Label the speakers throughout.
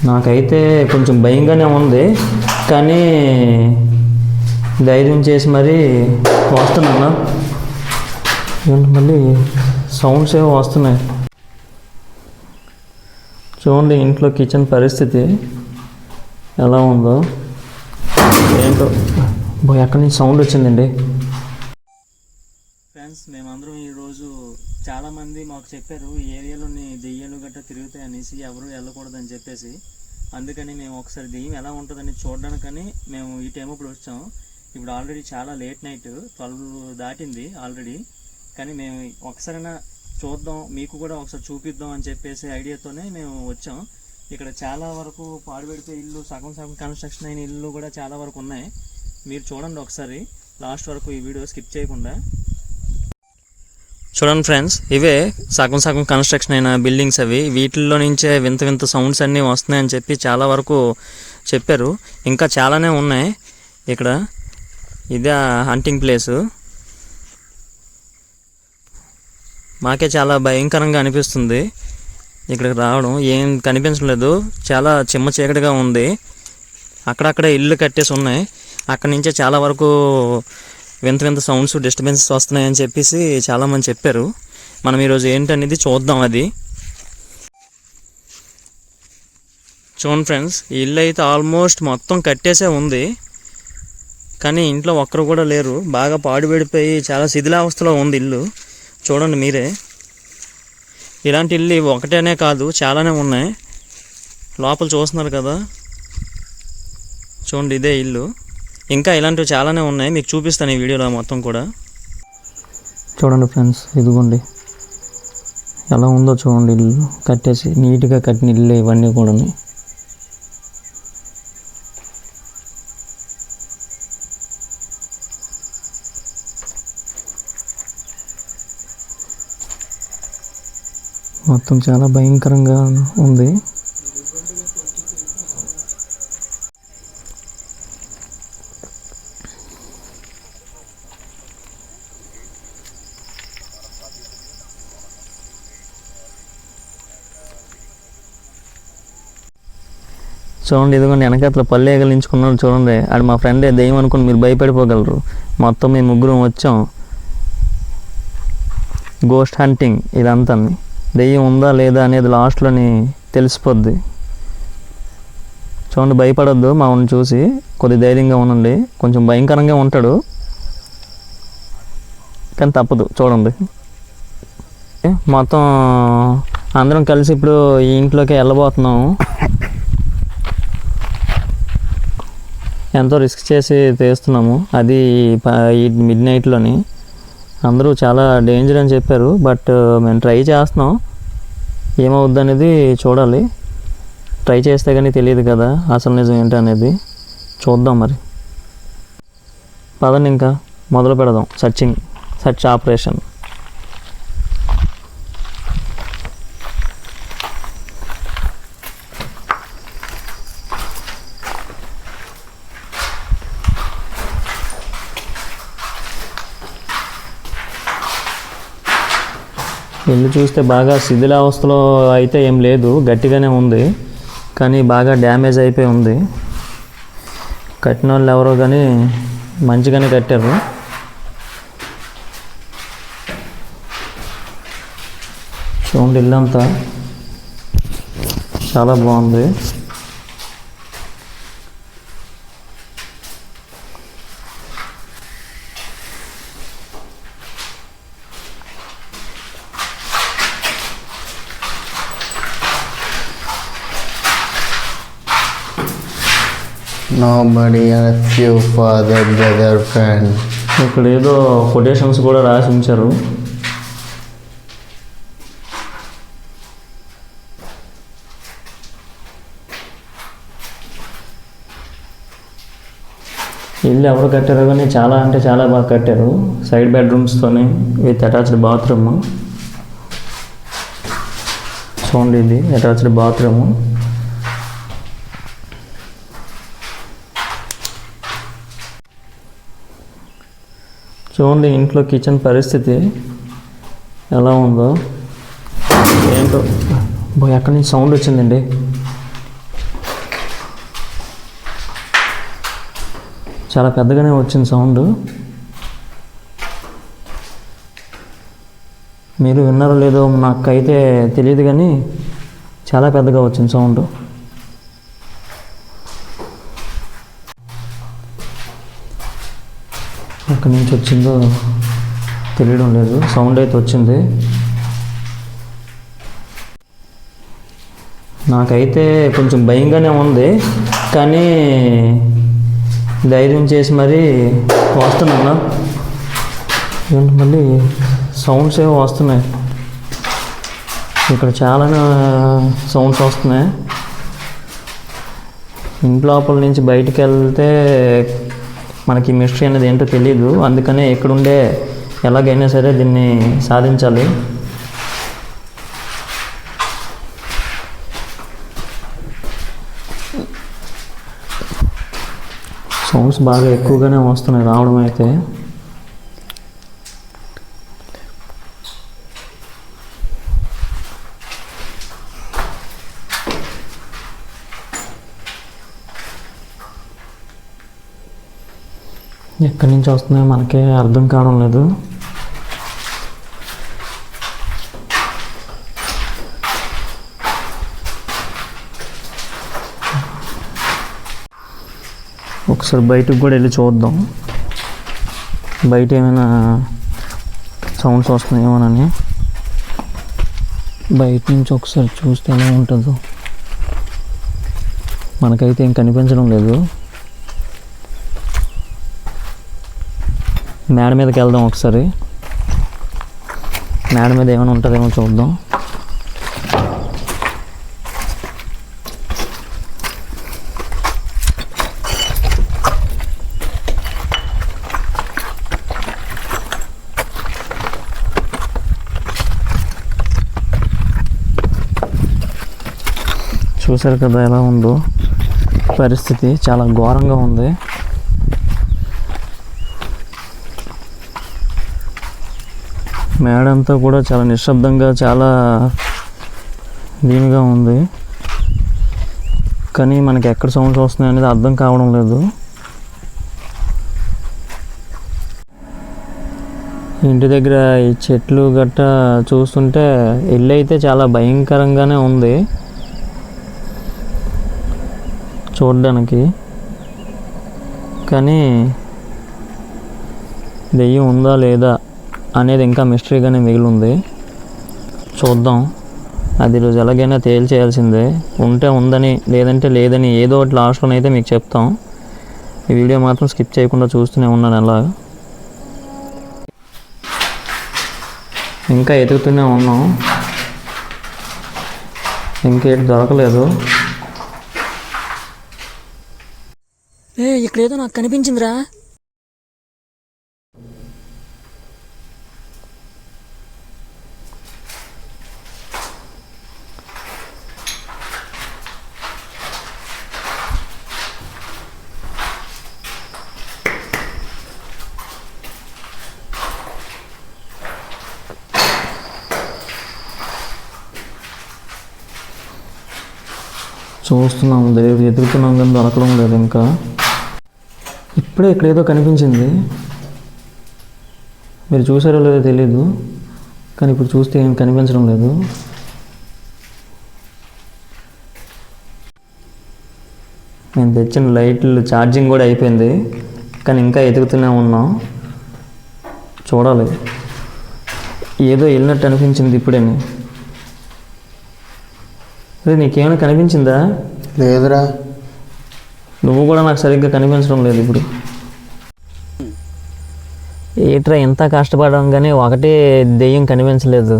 Speaker 1: నాకైతే కొంచెం భయంగానే ఉంది, కానీ ధైర్యం చేసి మరీ వస్తున్నాను. మళ్ళీ సౌండ్స్ ఏవో వస్తున్నాయి. చూడండి ఇంట్లో కిచెన్ పరిస్థితి ఎలా ఉందో ఏంటో. ఎక్కడి నుంచి సౌండ్ వచ్చిందండి. ఫ్రెండ్స్, మేమందరం ఈరోజు చాలామంది మాకు చెప్పారు ఈ ఏరియాలోని దెయ్యాలు గట్రా తిరుగుతాయి అనేసి, ఎవరు వెళ్ళకూడదని చెప్పేసి. అందుకని మేము ఒకసారి దెయ్యం ఎలా ఉంటుందని చూడడానికని మేము ఈ టైం ఇప్పుడు వచ్చాం. ఇప్పుడు ఆల్రెడీ చాలా లేట్ నైట్, 12 దాటింది ఆల్రెడీ. కానీ మేము ఒకసారైనా చూద్దాం, మీకు కూడా ఒకసారి చూపిద్దాం అని చెప్పేసి ఐడియాతోనే మేము వచ్చాం. ఇక్కడ చాలా వరకు పాడుపెడితే ఇల్లు, సగం సగం కన్స్ట్రక్షన్ అయిన ఇల్లు కూడా చాలా వరకు ఉన్నాయి. మీరు చూడండి ఒకసారి లాస్ట్ వరకు ఈ వీడియో స్కిప్ చేయకుండా చూడండి ఫ్రెండ్స్. ఇవే సగం సగం కన్స్ట్రక్షన్ అయిన బిల్డింగ్స్ అవి. వీటిల్లో నుంచే వింత వింత సౌండ్స్ అన్నీ వస్తున్నాయని చెప్పి చాలా వరకు చెప్పారు. ఇంకా చాలానే ఉన్నాయి ఇక్కడ. ఇదే హంటింగ్ ప్లేసు. మాకే చాలా భయంకరంగా అనిపిస్తుంది ఇక్కడికి రావడం. ఏం కనిపించలేదు, చాలా చిమ్మ చీకటిగా ఉంది. అక్కడక్కడ ఇల్లు కట్టేసి ఉన్నాయి. అక్కడి నుంచే చాలా వరకు వింత వింత సౌండ్స్, డిస్టర్బెన్సెస్ వస్తున్నాయని చెప్పేసి చాలామంది చెప్పారు. మనం ఈరోజు ఏంటనేది చూద్దాం. అది చూడండి ఫ్రెండ్స్, ఈ ఇల్లు అయితే ఆల్మోస్ట్ మొత్తం కట్టేసే ఉంది, కానీ ఇంట్లో ఒక్కరు కూడా లేరు. బాగా పాడుపడిపోయి చాలా శిథిలావస్థలో ఉంది ఇల్లు. చూడండి మీరే. ఇలాంటి ఇల్లు ఒకటేనే కాదు, చాలానే ఉన్నాయి. లోపల చూస్తున్నారు కదా, చూడండి ఇదే ఇల్లు. ఇంకా ఇలాంటివి చాలానే ఉన్నాయి, మీకు చూపిస్తాను ఈ వీడియోలో మొత్తం కూడా. చూడండి ఫ్రెండ్స్, ఇదిగోండి ఎలా ఉందో చూడండి. ఇల్లు కట్టేసి నీట్గా కట్టిన ఇల్లు ఇవన్నీ కూడా. మొత్తం చాలా భయంకరంగా ఉంది. చూడండి ఇదిగోండి వెనకట్ల పళ్ళు ఎగలించుకున్నాడు చూడండి. అది మా ఫ్రెండే దెయ్యం అనుకుని మీరు భయపడిపోగలరు. మొత్తం మేము ముగ్గురం వచ్చాం. గోస్ట్ హంటింగ్ ఇదంతా. దెయ్యం ఉందా లేదా అనేది లాస్ట్లోని తెలిసిపోద్ది. చూడండి, భయపడొద్దు. మా వాడిని చూసి కొద్ది ధైర్యంగా ఉండండి. కొంచెం భయంకరంగా ఉంటాడు, కానీ తప్పదు. చూడండి మొత్తం అందరం కలిసి ఇప్పుడు ఈ ఇంట్లోకి వెళ్ళబోతున్నాము. ఎంతో రిస్క్ చేసి తీస్తున్నాము, అది ఈ మిడ్ నైట్లోని. అందరూ చాలా డేంజర్ అని చెప్పారు, బట్ మేము ట్రై చేస్తున్నాం. ఏమవుద్ది అనేది చూడాలి. ట్రై చేస్తే కానీ తెలియదు కదా అసలు నిజం ఏంటనేది. చూద్దాం మరి. పదండి ఇంకా మొదలు పెడదాం సర్చ్ ఆపరేషన్. ఇల్లు చూస్తే బాగా శిథిలావస్థలో అయితే ఏం లేదు, గట్టిగానే ఉంది, కానీ బాగా డ్యామేజ్ అయిపోయి ఉంది. కట్టిన వాళ్ళు ఎవరో కానీ మంచిగానే కట్టారు. చూడండి ఇల్లంతా చాలా బాగుంది.
Speaker 2: Nobody asks you father, brother, friend.
Speaker 1: ఇక్కడ ఏదో కొటేషన్స్ కూడా రాసి ఉంచారు. ఇల్లు ఎవరు కట్టారో కానీ చాలా అంటే చాలా బాగా కట్టారు. సైడ్ బెడ్రూమ్స్తోనే విత్ అటాచ్డ్ బాత్రూమ్. చూడండి ఇది అటాచ్డ్ బాత్రూమ్. చూడండి ఇంట్లో కిచెన్ పరిస్థితి ఎలా ఉందో ఏంటో. ఎక్కడి నుంచి సౌండ్ వచ్చిందండి. చాలా పెద్దగానే వచ్చింది సౌండ్. మీరు విన్నారో లేదో నాకైతే తెలియదు, కానీ చాలా పెద్దగా వచ్చింది సౌండ్. ఎక్కడి నుంచి వచ్చిందో తెలియడం లేదు, సౌండ్ అయితే వచ్చింది. నాకైతే కొంచెం భయంగానే ఉంది, కానీ ధైర్యం చేసి మరీ వస్తున్నాను. మళ్ళీ సౌండ్స్ ఏవో వస్తున్నాయి, ఇక్కడ చాలా సౌండ్స్ వస్తున్నాయి. ఇంటి లోపల నుంచి బయటికి వెళ్తే మనకి మిస్టరీ అనేది ఏంటో తెలీదు, అందుకనే ఇక్కడుండే ఎలాగైనా సరే దీన్ని సాధించాలి. సౌండ్స్ బాగా ఎక్కువగానే వస్తున్నాయి రావడం అయితే. ఎక్కడి నుంచి వస్తున్నాయో మనకే అర్థం కావడం లేదు. ఒకసారి బయటకు కూడా వెళ్ళి చూద్దాం, బయట ఏమైనా సౌండ్స్ వస్తున్నాయేమోనని. బయట నుంచి ఒకసారి చూస్తే ఎలా ఉంటుందో. మనకైతే ఏం కనిపించడం లేదు. మేడ మీదకి వెళ్దాం ఒకసారి, మేడ మీద ఏమైనా ఉంటుందేమో చూద్దాం. చూసారు కదా ఎలా ఉందో పరిస్థితి, చాలా ఘోరంగా ఉంది. మేడంతా కూడా చాలా నిశ్శబ్దంగా, చాలా దీనిగా ఉంది, కానీ మనకి ఎక్కడ సౌండ్స్ వస్తున్నాయి అనేది అర్థం కావడం లేదు. ఇంటి దగ్గర ఈ చెట్లు గట్ట చూస్తుంటే ఇల్లు అయితే చాలా భయంకరంగానే ఉంది చూడడానికి, కానీ దెయ్యం ఉందా లేదా అనేది ఇంకా మిస్టరీగానే మిగిలి ఉంది. చూద్దాం, అది రోజు ఎలాగైనా తేల్చేయాల్సిందే. ఉంటే ఉందని, లేదంటే లేదని, ఏదో ఒకటి లాస్ట్లోనైతే మీకు చెప్తాం. ఈ వీడియో మాత్రం స్కిప్ చేయకుండా చూస్తూనే ఉన్నాను. అలా ఇంకా ఎదుగుతూనే ఉన్నాం, ఇంకేటి దొరకలేదు. ఇక్కడేదో నాకు కనిపించిందిరా. చూస్తున్నాము, ఎదుగుతున్నాం కానీ దొరకడం లేదు. ఇంకా ఇప్పుడే ఇక్కడ ఏదో కనిపించింది, మీరు చూసారో లేదో తెలీదు, కానీ ఇప్పుడు చూస్తే ఏం కనిపించడం లేదు. నేను తెచ్చిన లైట్లు ఛార్జింగ్ కూడా అయిపోయింది, కానీ ఇంకా ఎదుగుతూనే ఉన్నాం. చూడాలి, ఏదో వెళ్ళినట్టు అనిపించింది ఇప్పుడే. అదే నీకేమైనా కనిపించిందా?
Speaker 2: లేదురా.
Speaker 1: నువ్వు కూడా నాకు సరిగ్గా కనిపించడం లేదు ఇప్పుడు. ఏట్రా ఎంత కష్టపడడం కానీ ఒకటే దెయ్యం కనిపించలేదు.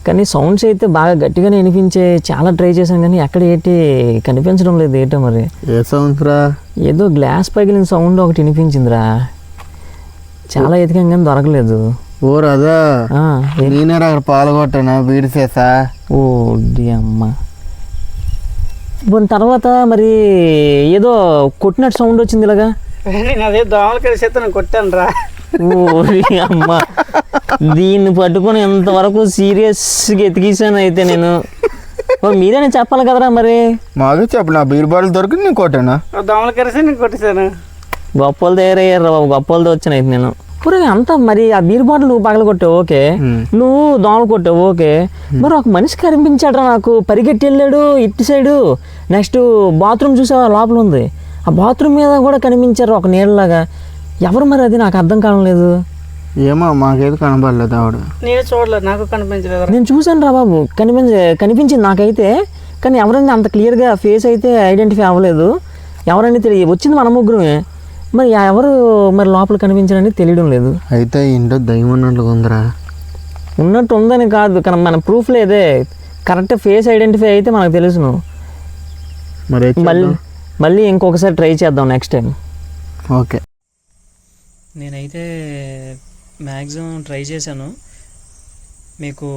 Speaker 1: కానీ సౌండ్స్ అయితే బాగా గట్టిగానే వినిపించే చాలా ట్రై చేశాను, కానీ ఎక్కడ ఏంటి కనిపించడం లేదు. ఏటో మరి
Speaker 2: ఏ సౌండ్స్ రా?
Speaker 1: ఏదో గ్లాస్ పగిలిన సౌండ్ ఒకటి వినిపించిందిరా. చాలా ఎతికాం కానీ దొరకలేదు.
Speaker 2: ఓ రాదా, నేనే అక్కడ పాల్గొట్టాను బీడి చేసా.
Speaker 1: ఓ అమ్మ. దాని తర్వాత మరి ఏదో కొట్టినట్టు సౌండ్ వచ్చింది ఇలాగా.
Speaker 3: అదే దోమలు కలిసి కొట్టాను రా.
Speaker 1: ఓరి అమ్మ, దీన్ని పట్టుకొని ఎంతవరకు సీరియస్గా ఎతికిసాను అయితే నేను.
Speaker 4: మీరేనే చెప్పాలి కదరా మరి.
Speaker 2: మాకు చెప్పు, నా బీర్ బాటిల్ దొరికి నేను కొట్టాను.
Speaker 3: దోమలు కరిసి నేను కొట్టేశాను.
Speaker 4: గొప్పలు తయారయ్యారు బాబు, గొప్పలతో వచ్చినాయి నేను. ఇప్పుడు అంతా మరి ఆ బీర్ బాటిల్ నువ్వు పగల కొట్టావు ఓకే, నువ్వు దోమలు కొట్టావు ఓకే, మరి ఒక మనిషి కనిపించాడు నాకు, పరిగెట్టి వెళ్ళాడు ఇటు సైడు. నెక్స్ట్ బాత్రూమ్ చూసావా లోపల ఉంది, ఆ బాత్రూమ్ మీద కూడా కనిపించారు ఒక నీళ్ళలాగా. ఎవరు మరి అది నాకు అర్థం కావట్లేదు.
Speaker 2: ఏమో మాకేది కనబడలేదు ఆవిడ.
Speaker 3: నేను చూడలేదు, నాకు కనిపించలేదు.
Speaker 4: నేను చూశాను రా బాబు, కనిపించింది నాకైతే, కానీ ఎవరైనా అంత క్లియర్గా ఫేస్ అయితే ఐడెంటిఫై అవ్వలేదు. ఎవరైనా తెలియ వచ్చింది మన ముగ్గురమే, మరి ఎవరు మరి లోపల కనిపించారని తెలియడం లేదు.
Speaker 2: అయితే ఇంట్లో దయ్యం ఉన్నట్లుగా ఉందిరా.
Speaker 4: ఉన్నట్టు ఉందని కాదు, కానీ మన ప్రూఫ్ లేదే, కరెక్ట్ ఫేస్ ఐడెంటిఫై అయితే మనకు తెలుసును.
Speaker 2: మరి
Speaker 4: మళ్ళీ ఇంకొకసారి ట్రై చేద్దాం నెక్స్ట్ టైం.
Speaker 2: ఓకే.
Speaker 1: నేనైతే మ్యాక్సిమం ట్రై చేశాను మీకు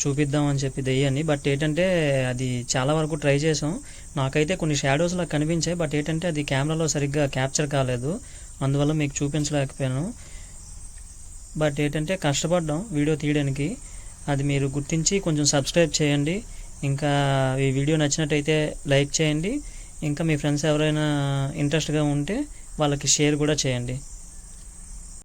Speaker 1: చూపిద్దామని చెప్పి దెయ్యాన్ని. బట్ ఏంటంటే అది చాలా వరకు ట్రై చేసాం. నాకైతే కొన్ని షాడోస్లా కనిపించాయి, బట్ ఏంటంటే అది కెమెరాలో సరిగ్గా క్యాప్చర్ కాలేదు, అందువల్ల మీకు చూపించలేకపోయాను. బట్ ఏంటంటే కష్టపడ్డాం వీడియో తీయడానికి, అది మీరు గుర్తించి కొంచెం సబ్స్క్రైబ్ చేయండి. ఇంకా ఈ వీడియో నచ్చినట్టయితే లైక్ చేయండి. ఇంకా మీ ఫ్రెండ్స్ ఎవరైనా ఇంట్రెస్ట్గా ఉంటే వాళ్ళకి షేర్ కూడా చేయండి.